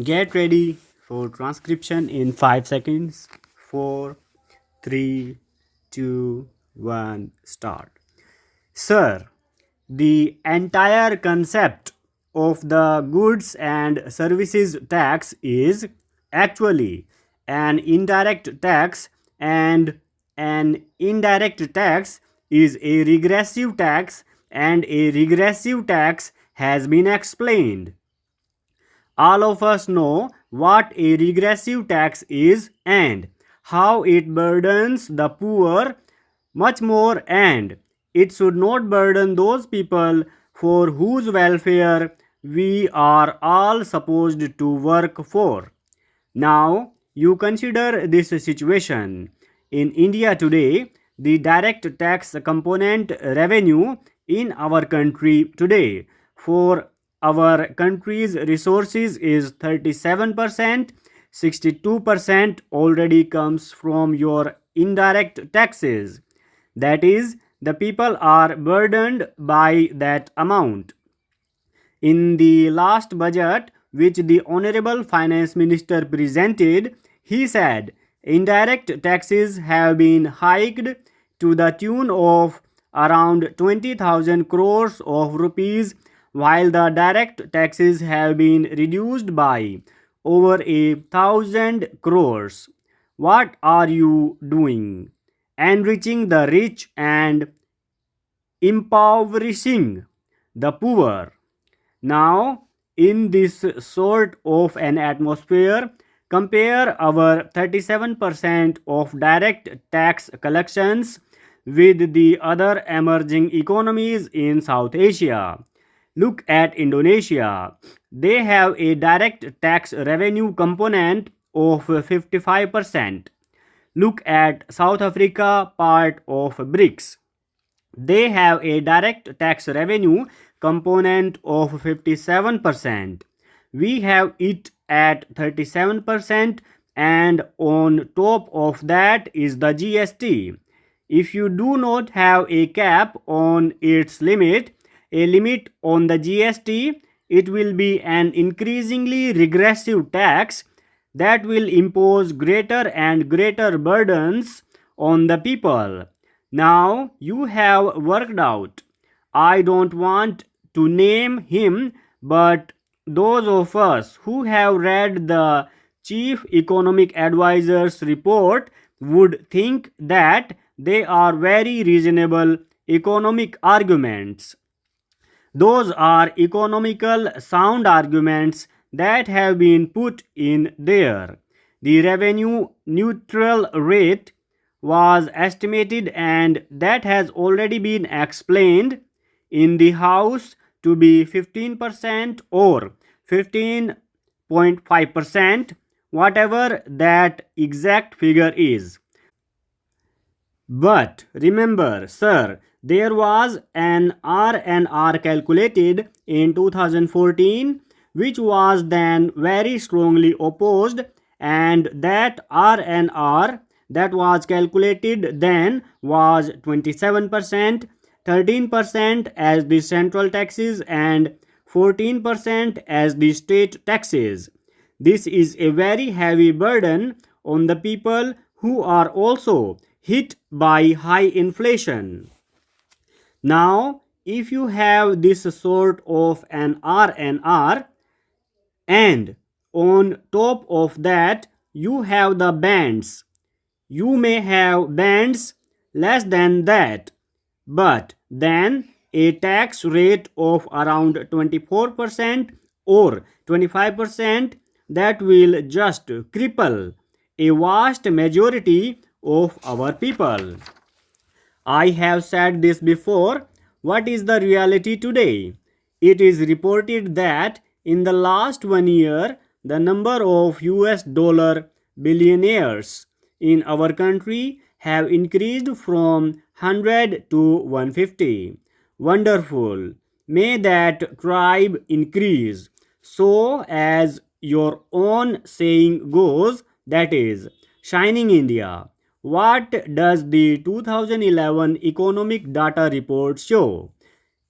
Get ready for transcription in 5 seconds. 4, 3, 2, 1, start. Sir, the entire concept of the goods and services tax is actually an indirect tax, and an indirect tax is a regressive tax, and a regressive tax has been explained. All of us know what a regressive tax is and how it burdens the poor much more, and it should not burden those people for whose welfare we are all supposed to work for. Now, you consider this situation. In India today, the direct tax component revenue in our country today for our country's resources is 37%. 62% already comes from your indirect taxes. That is, the people are burdened by that amount. In the last budget, which the Honorable Finance Minister presented, he said indirect taxes have been hiked to the tune of around 20,000 crores of rupees, while the direct taxes have been reduced by over 1,000 crores. What are you doing? Enriching the rich and impoverishing the poor. Now, in this sort of an atmosphere, compare our 37% of direct tax collections with the other emerging economies in South Asia. Look at Indonesia. They have a direct tax revenue component of 55%. Look at South Africa, part of BRICS. They have a direct tax revenue component of 57%. We have it at 37%, and on top of that is the GST. If you do not have a cap on its limit, a limit on the GST, it will be an increasingly regressive tax that will impose greater and greater burdens on the people. Now you have worked out. I don't want to name him, but those of us who have read the Chief Economic Advisor's report would think that they are very reasonable economic arguments. Those are economical sound arguments that have been put in there. The revenue neutral rate was estimated, and that has already been explained in the House to be 15% or 15.5%, whatever that exact figure is. But remember, sir, there was an R&R calculated in 2014, which was then very strongly opposed, and that R&R that was calculated then was 27%, 13% as the central taxes, and 14% as the state taxes. This is a very heavy burden on the people who are also hit by high inflation. Now, if you have this sort of an R&R, and on top of that you have the bands, you may have bands less than that, but then a tax rate of around 24% or 25% that will just cripple a vast majority of our people. I have said this before. What is the reality today? It is reported that in the last 1 year, the number of US dollar billionaires in our country have increased from 100 to 150. Wonderful. May that tribe increase. So, as your own saying goes, that is, Shining India. What does the 2011 economic data report show?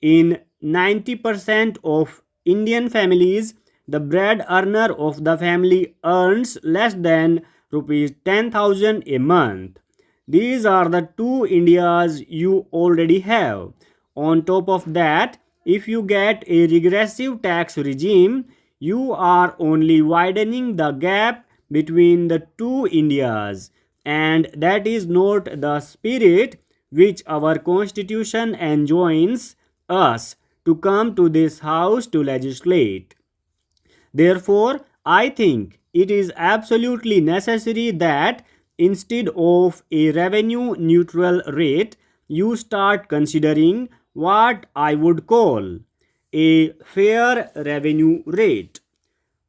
In 90% of Indian families, the bread earner of the family earns less than rupees 10,000 a month. These are the two Indias you already have. On top of that, if you get a regressive tax regime, you are only widening the gap between the two Indias, and that is not the spirit which our constitution enjoins us to come to this house to legislate. Therefore, I think it is absolutely necessary that instead of a revenue neutral rate, you start considering what I would call a fair revenue rate.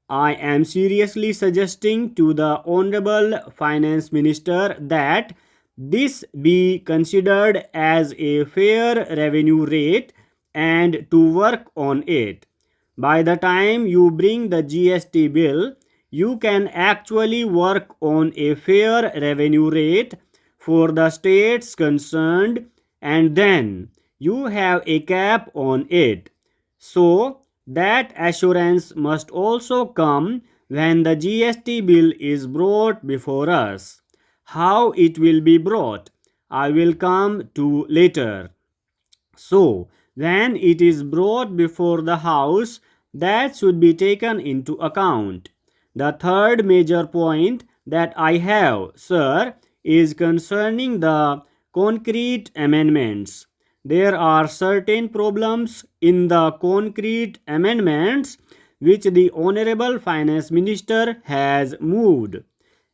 I am seriously suggesting to the Honorable Finance Minister that this be considered as a fair revenue rate and to work on it. By the time you bring the GST bill, you can actually work on a fair revenue rate for the states concerned, and then you have a cap on it. So, that assurance must also come when the GST bill is brought before us. How it will be brought, I will come to later. So, when it is brought before the House, that should be taken into account. The third major point that I have, sir, is concerning the concrete amendments. There are certain problems in the concrete amendments which the Honorable Finance Minister has moved.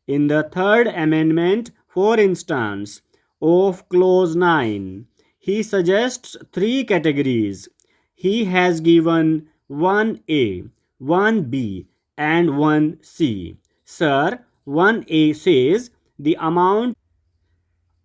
In the third amendment, for instance, of clause 9, he suggests three categories. He has given 1A, 1B, and 1C. Sir, 1A says the amount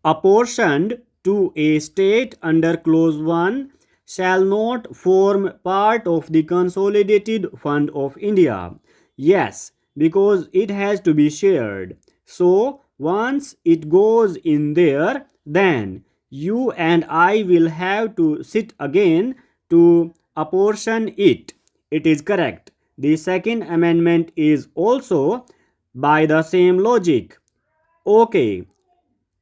apportioned to a state under clause 1 shall not form part of the consolidated fund of India. Yes, because it has to be shared. So once it goes in there, then you and I will have to sit again to apportion it. It is correct. The second amendment is also by the same logic. Okay,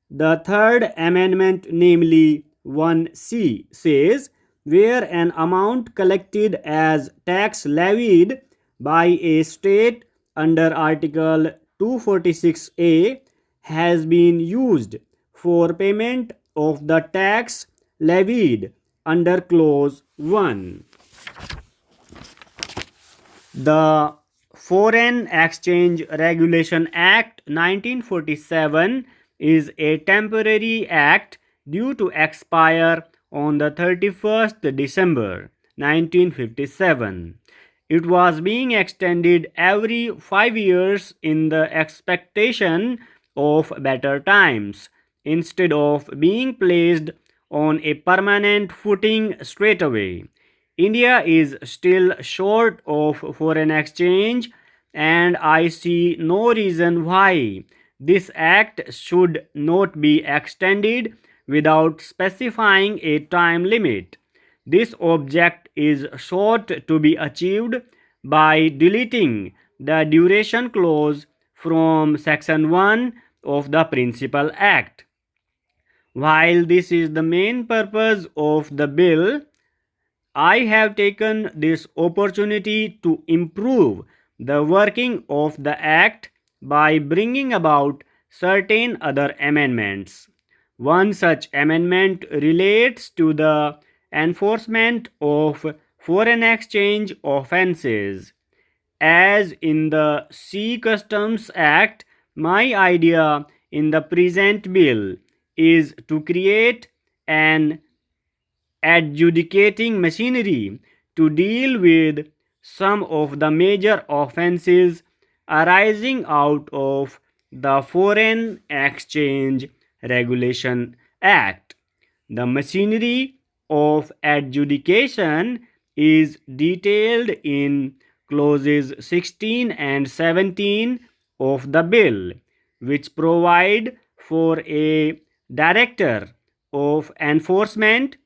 the third amendment, namely 1C, says where an amount collected as tax levied by a state under Article 246A has been used for payment of the tax levied under Clause 1. The Foreign Exchange Regulation Act 1947 is a temporary act due to expire on the 31st December 1957. It was being extended every 5 years in the expectation of better times, instead of being placed on a permanent footing straight away. India is still short of foreign exchange, and I see no reason why this act should not be extended without specifying a time limit. This object is sought to be achieved by deleting the duration clause from section 1 of the Principal Act. While this is the main purpose of the bill, I have taken this opportunity to improve the working of the Act by bringing about certain other amendments. One such amendment relates to the enforcement of foreign exchange offences. As in the Sea Customs Act, my idea in the present bill is to create an adjudicating machinery to deal with some of the major offenses arising out of the Foreign Exchange Regulation Act. The machinery of adjudication is detailed in clauses 16 and 17 of the bill, which provide for a director of enforcement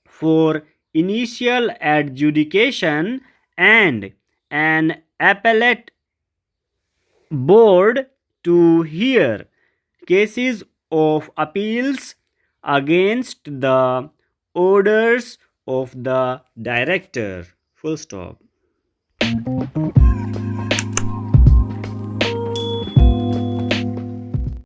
for initial adjudication and an appellate board to hear cases of appeals against the orders of the director. Full stop.